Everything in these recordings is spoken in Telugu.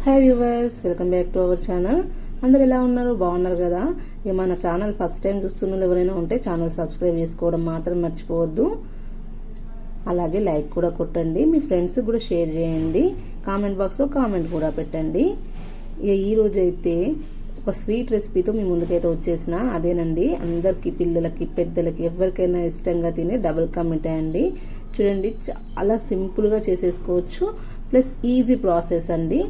Hi viewers, welcome back to our channel. అందరు ఎలా ఉన్నారు? బాగున్నారు కదా? ఇక మన ఛానల్ ఫస్ట్ టైం చూస్తున్న ఎవరైనా ఉంటే ఛానల్ సబ్స్క్రైబ్ చేసుకోవడం మాత్రం మర్చిపోవద్దు. అలాగే లైక్ కూడా కొట్టండి, మీ ఫ్రెండ్స్ కూడా షేర్ చేయండి, కామెంట్ బాక్స్లో కామెంట్ కూడా పెట్టండి. ఇక ఈరోజు అయితే ఒక స్వీట్ రెసిపీతో మీ ముందుకైతే వచ్చేసిన అదేనండి. అందరికి, పిల్లలకి, పెద్దలకి, ఎవరికైనా ఇష్టంగా తినే డబుల్ కా మిఠాయి అండి. చూడండి, చాలా సింపుల్గా చేసేసుకోవచ్చు, ప్లస్ ఈజీ ప్రాసెస్ అండి.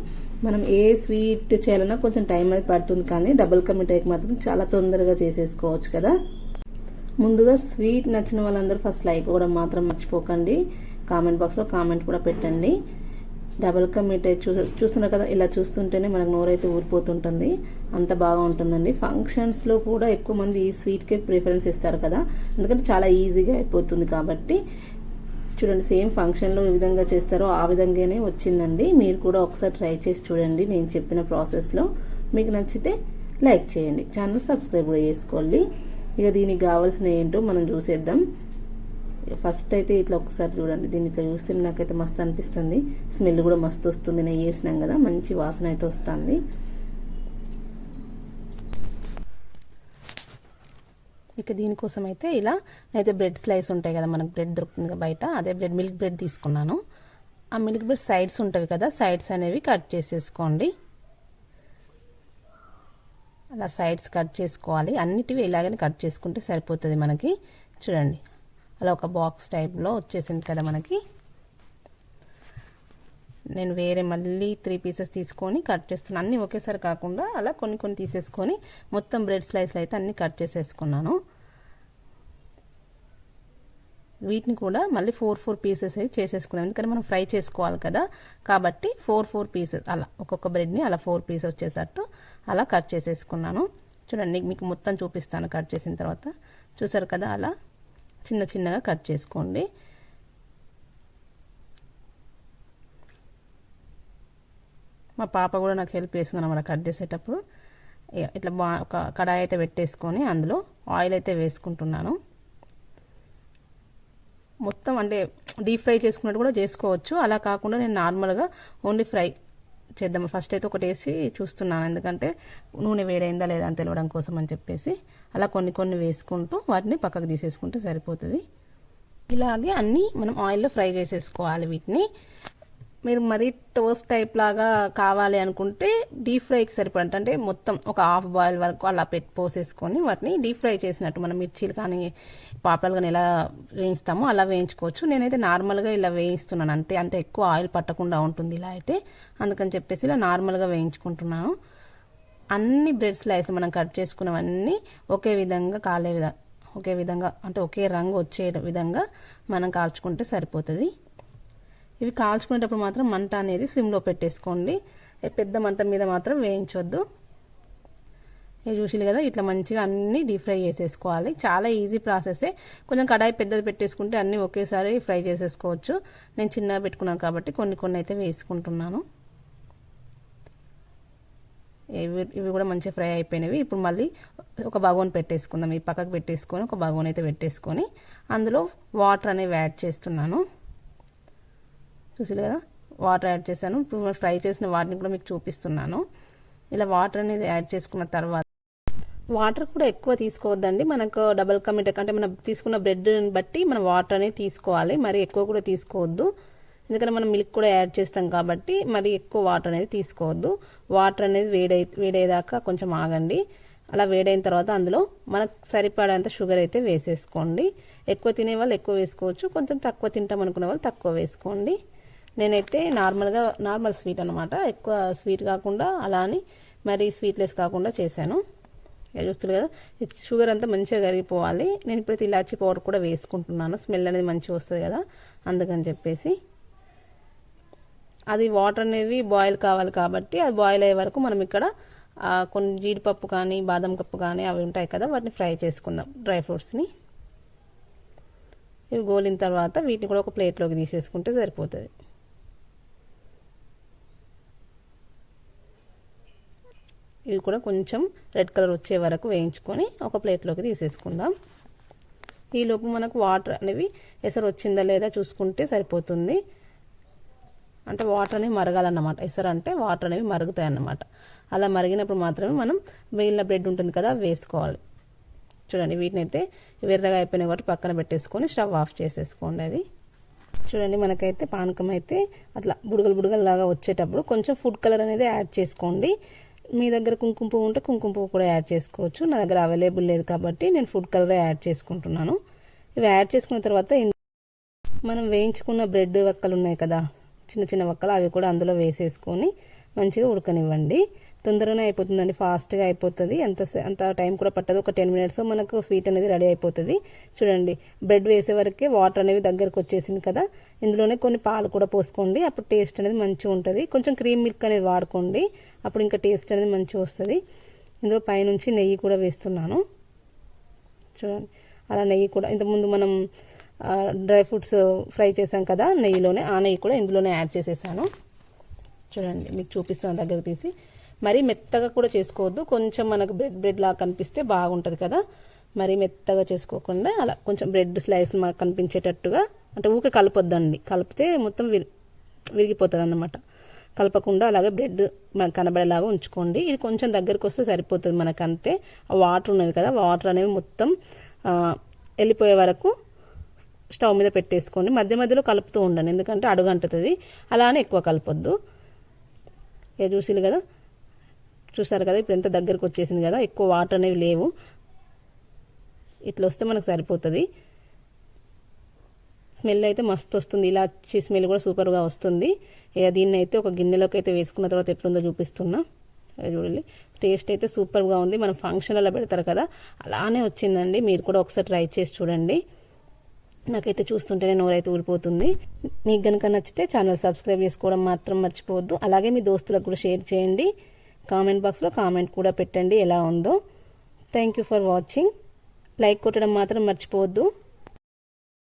మనం ఏ స్వీట్ చేయాలన్నా కొంచెం టైం అనేది పడుతుంది, కానీ డబుల్ కా మిఠాయికి మాత్రం చాలా తొందరగా చేసేసుకోవచ్చు కదా. ముందుగా స్వీట్ నచ్చిన వాళ్ళందరూ ఫస్ట్ లైక్ కూడా మాత్రం మర్చిపోకండి, కామెంట్ బాక్స్లో కామెంట్ కూడా పెట్టండి. డబుల్ కా మిఠాయి చూస్తున్నారు కదా, ఇలా చూస్తుంటేనే మనకు నోరైతే ఊరిపోతుంటుంది, అంత బాగా ఉంటుందండి. ఫంక్షన్స్లో కూడా ఎక్కువ మంది ఈ స్వీట్కే ప్రిఫరెన్స్ ఇస్తారు కదా, ఎందుకంటే చాలా ఈజీగా అయిపోతుంది కాబట్టి. చూడండి, సేమ్ ఫంక్షన్లో ఏ విధంగా చేస్తారో ఆ విధంగానే వచ్చిందండి. మీరు కూడా ఒకసారి ట్రై చేసి చూడండి నేను చెప్పిన ప్రాసెస్లో. మీకు నచ్చితే లైక్ చేయండి, ఛానల్ సబ్స్క్రైబ్ కూడా చేసుకోండి. ఇక దీనికి కావాల్సిన ఏంటో మనం చూసేద్దాం. ఫస్ట్ అయితే ఇట్లా ఒకసారి చూడండి, దీన్ని ఇట్లా చూస్తే నాకైతే మస్తు అనిపిస్తుంది. స్మెల్ కూడా మస్తు వస్తుంది, నేను వేసినాం కదా, మంచి వాసన అయితే వస్తుంది. ఇక దీనికోసం అయితే ఇలా అయితే బ్రెడ్ స్లైస్ ఉంటాయి కదా, మనకు బ్రెడ్ దొరుకుతుంది కదా బయట, అదే బ్రెడ్, మిల్క్ బ్రెడ్ తీసుకున్నాను. ఆ మిల్క్ బ్రెడ్ సైడ్స్ ఉంటాయి కదా, సైడ్స్ అనేవి కట్ చేసేసుకోండి. అలా సైడ్స్ కట్ చేసుకోవాలి, అన్నిటివి ఇలాగనే కట్ చేసుకుంటే సరిపోతుంది మనకి. చూడండి, అలా ఒక బాక్స్ టైప్లో వచ్చేసింది కదా మనకి. నేను వేరే మళ్ళీ 3 పీసెస్ తీసుకొని కట్ చేస్తున్నాను, అన్నీ ఒకేసారి కాకుండా అలా కొన్ని కొన్ని తీసేసుకొని మొత్తం బ్రెడ్ స్లైస్లు అయితే అన్నీ కట్ చేసేసుకున్నాను. వీటిని కూడా మళ్ళీ 4 పీసెస్ అయితే చేసేసుకున్నాం, ఎందుకంటే మనం ఫ్రై చేసుకోవాలి కదా, కాబట్టి 4 పీసెస్ అలా ఒక్కొక్క బ్రెడ్ని అలా 4 పీసెస్ వచ్చేటట్టు అలా కట్ చేసేసుకున్నాను. చూడండి, మీకు మొత్తం చూపిస్తాను కట్ చేసిన తర్వాత. చూసారు కదా, అలా చిన్న చిన్నగా కట్ చేసుకోండి. మా పాప కూడా నాకు హెల్ప్ చేస్తుంది అన్నమాట కట్ చేసేటప్పుడు. ఇట్లా ఒక కడాయి అయితే పెట్టేసుకొని అందులో ఆయిల్ అయితే వేసుకుంటున్నాను. మొత్తం అంటే డీప్ ఫ్రై చేసుకున్నట్టు కూడా చేసుకోవచ్చు, అలా కాకుండా నేను నార్మల్గా ఓన్లీ ఫ్రై చేద్దాం. ఫస్ట్ అయితే ఒకటి వేసి చూస్తున్నాను, ఎందుకంటే నూనె వేడైందా లేదా అని తెలవడం కోసం అని చెప్పేసి. అలా కొన్ని కొన్ని వేసుకుంటూ వాటిని పక్కకు తీసేసుకుంటే సరిపోతుంది. ఇలాగే అన్నీ మనం ఆయిల్లో ఫ్రై చేసేసుకోవాలి వీటిని. మీరు మరీ టోస్ట్ టైప్ లాగా కావాలి అనుకుంటే డీప్ ఫ్రైకి సరిపడంత, అంటే మొత్తం ఒక హాఫ్ బాయిల్ వరకు అలా పోసేసుకొని వాటిని డీప్ ఫ్రై చేసినట్టు మనం మిర్చీలు కానీ పాపలు కానీ ఎలా వేయిస్తామో అలా వేయించుకోవచ్చు. నేనైతే నార్మల్గా ఇలా వేయిస్తున్నాను అంతే, అంటే ఎక్కువ ఆయిల్ పట్టకుండా ఉంటుంది ఇలా అయితే, అందుకని చెప్పేసి ఇలా నార్మల్గా వేయించుకుంటున్నాను. అన్ని బ్రెడ్ స్లైస్ మనం కట్ చేసుకున్నవన్నీ ఒకే విధంగా ఒకే విధంగా అంటే ఒకే రంగు వచ్చే విధంగా మనం కాల్చుకుంటే సరిపోతుంది. ఇవి కాల్చుకునేటప్పుడు మాత్రం మంట అనేది స్లిమ్లో పెట్టేసుకోండి, పెద్ద మంట మీద మాత్రం వేయించొద్దు. ఇది చూసి కదా, ఇట్లా మంచిగా అన్నీ డీప్ ఫ్రై చేసేసుకోవాలి. చాలా ఈజీ ప్రాసెసే, కొంచెం కడాయి పెద్దది పెట్టేసుకుంటే అన్నీ ఒకేసారి ఫ్రై చేసేసుకోవచ్చు. నేను చిన్నగా పెట్టుకున్నాను కాబట్టి కొన్ని కొన్ని అయితే వేసుకుంటున్నాను. ఇవి కూడా మంచిగా ఫ్రై అయిపోయినవి. ఇప్పుడు మళ్ళీ ఒక బగోన్ పెట్టేసుకుందాం, ఈ పక్కకు పెట్టేసుకొని ఒక బగోన్ అయితే పెట్టేసుకొని అందులో వాటర్ అనేవి యాడ్ చేస్తున్నాను. చూసారు కదా, వాటర్ యాడ్ చేశాను. ఇప్పుడు ఫ్రై చేసిన వాటిని కూడా మీకు చూపిస్తున్నాను. ఇలా వాటర్ అనేది యాడ్ చేసుకున్న తర్వాత, వాటర్ కూడా ఎక్కువ తీసుకోవద్దండి, మనకు డబుల్ కా మిఠాయి అంటే మనం తీసుకున్న బ్రెడ్ బట్టి మనం వాటర్ అనేది తీసుకోవాలి, మరి ఎక్కువ కూడా తీసుకోవద్దు, ఎందుకంటే మనం మిల్క్ కూడా యాడ్ చేస్తాం కాబట్టి మరి ఎక్కువ వాటర్ అనేది తీసుకోవద్దు. వాటర్ అనేది వేడేదాకా కొంచెం ఆగండి. అలా వేడైన తర్వాత అందులో మనకు సరిపడేంత షుగర్ అయితే వేసేసుకోండి. ఎక్కువ తినే వాళ్ళు ఎక్కువ వేసుకోవచ్చు, కొంచెం తక్కువ తింటాం అనుకునే వాళ్ళు తక్కువ వేసుకోండి. నేనైతే నార్మల్ స్వీట్ అనమాట, ఎక్కువ స్వీట్ కాకుండా అలా అని మరి స్వీట్లెస్ కాకుండా చేశాను. చూస్తారు కదా, షుగర్ అంతా మంచిగా కరిగిపోవాలి. నేను ఇప్పుడైతే ఇలాచీ పౌడర్ కూడా వేసుకుంటున్నాను, స్మెల్ అనేది మంచిగా వస్తుంది కదా, అందుకని చెప్పేసి. అది వాటర్ అనేవి బాయిల్ కావాలి కాబట్టి అది బాయిల్ అయ్యే వరకు మనం ఇక్కడ కొన్ని జీడిపప్పు కానీ బాదం పప్పు కానీ అవి ఉంటాయి కదా, వాటిని ఫ్రై చేసుకుందాం, డ్రై ఫ్రూట్స్ని. ఇవి గోలిన తర్వాత వీటిని కూడా ఒక ప్లేట్లోకి తీసేసుకుంటే సరిపోతుంది. ఇవి కూడా కొంచెం రెడ్ కలర్ వచ్చే వరకు వేయించుకొని ఒక ప్లేట్లోకి తీసేసుకుందాం. ఈలోపు మనకు వాటర్ అనేవి ఎసరు వచ్చిందా లేదా చూసుకుంటే సరిపోతుంది. అంటే వాటర్ అనేవి మరగాలన్నమాట. ఎసరు అంటే వాటర్ అనేవి మరుగుతాయి అన్నమాట. అలా మరిగినప్పుడు మాత్రమే మనం మిగిలిన బ్రెడ్ ఉంటుంది కదా వేసుకోవాలి. చూడండి, వీటిని అయితే ఎర్రగా అయిపోయినాయి కాబట్టి పక్కన పెట్టేసుకొని స్టవ్ ఆఫ్ చేసేసుకోండి. అది చూడండి, మనకైతే పానకం అయితే అట్లా బుడగలు లాగా వచ్చేటప్పుడు కొంచెం ఫుడ్ కలర్ అనేది యాడ్ చేసుకోండి. మీ దగ్గర కుంకుమ పువ్వు ఉంటే కుంకుమ పువ్వు కూడా యాడ్ చేసుకోవచ్చు. నా దగ్గర అవైలబుల్ లేదు కాబట్టి నేను ఫుడ్ కలర్ యాడ్ చేసుకుంటున్నాను. ఇవి యాడ్ చేసుకున్న తర్వాత మనం వేయించుకున్న బ్రెడ్ వక్కలు ఉన్నాయి కదా, చిన్న చిన్న వక్కలు, అవి కూడా అందులో వేసేసుకొని మంచిగా ఉడకనివ్వండి. తొందరగానే అయిపోతుందండి, ఫాస్ట్గా అయిపోతుంది. అంత టైం కూడా పట్టదు. ఒక 10 minutes మనకు స్వీట్ అనేది రెడీ అయిపోతుంది. చూడండి, బ్రెడ్ వేసే వరకే వాటర్ అనేవి దగ్గరకు వచ్చేసింది కదా, ఇందులోనే కొన్ని పాలు కూడా పోసుకోండి. అప్పుడు టేస్ట్ అనేది మంచిగా ఉంటుంది. కొంచెం క్రీమ్ మిల్క్ అనేది వాడుకోండి, అప్పుడు ఇంకా టేస్ట్ అనేది మంచిగా వస్తుంది. ఇందులో పైనుంచి నెయ్యి కూడా వేస్తున్నాను. చూడండి, అలా నెయ్యి కూడా ఇంతకుముందు మనం డ్రై ఫ్రూట్స్ ఫ్రై చేసాం కదా నెయ్యిలోనే, ఆ నెయ్యి కూడా ఇందులోనే యాడ్ చేసేసాను. చూడండి, మీకు చూపిస్తాను దగ్గర తీసి. మరీ మెత్తగా కూడా చేసుకోవద్దు, కొంచెం మనకు బ్రెడ్ లాగా కనిపిస్తే బాగుంటుంది కదా. మరీ మెత్తగా చేసుకోకుండా అలా కొంచెం బ్రెడ్ స్లైస్లు మనకు కనిపించేటట్టుగా, అంటే ఊకే కలపొద్దండి, కలిపితే మొత్తం విరిగిపోతుంది అన్నమాట. కలపకుండా అలాగే బ్రెడ్ మనకు కనబడేలాగా ఉంచుకోండి. ఇది కొంచెం దగ్గరకు వస్తే సరిపోతుంది మనకు, అంతే. ఆ వాటర్ ఉన్నవి కదా, వాటర్ అనేవి మొత్తం వెళ్ళిపోయే వరకు స్టవ్ మీద పెట్టేసుకోండి. మధ్య మధ్యలో కలుపుతూ ఉండండి, ఎందుకంటే అడుగంటుతుంది. అలానే ఎక్కువ కలపొద్దు. చూసిలు కదా, చూసారు కదా, ఇప్పుడు ఎంత దగ్గరకు వచ్చేసింది కదా, ఎక్కువ వాటర్ అనేవి లేవు. ఇట్లా వస్తే మనకు సరిపోతుంది. స్మెల్ అయితే మస్తు వస్తుంది, ఇలాచి స్మెల్ కూడా సూపర్గా వస్తుంది. ఇక దీన్ని అయితే ఒక గిన్నెలోకి అయితే వేసుకున్న తర్వాత ఎట్లుందో చూపిస్తున్నా. చూడండి, టేస్ట్ అయితే సూపర్గా ఉంది. మనం ఫంక్షన్లలో పెడతారు కదా, అలానే వచ్చిందండి. మీరు కూడా ఒకసారి ట్రై చేసి చూడండి. నాకైతే చూస్తుంటేనే నోరైతే ఊరిపోతుంది. మీకు కనుక నచ్చితే ఛానల్ సబ్స్క్రైబ్ చేసుకోవడం మాత్రం మర్చిపోవద్దు. అలాగే మీ దోస్తులకు కూడా షేర్ చేయండి. కామెంట్ బాక్స్లో కామెంట్ కూడా పెట్టండి ఎలా ఉందో. Thank you for watching. Like కొట్టడం మాత్రం మర్చిపోవద్దు.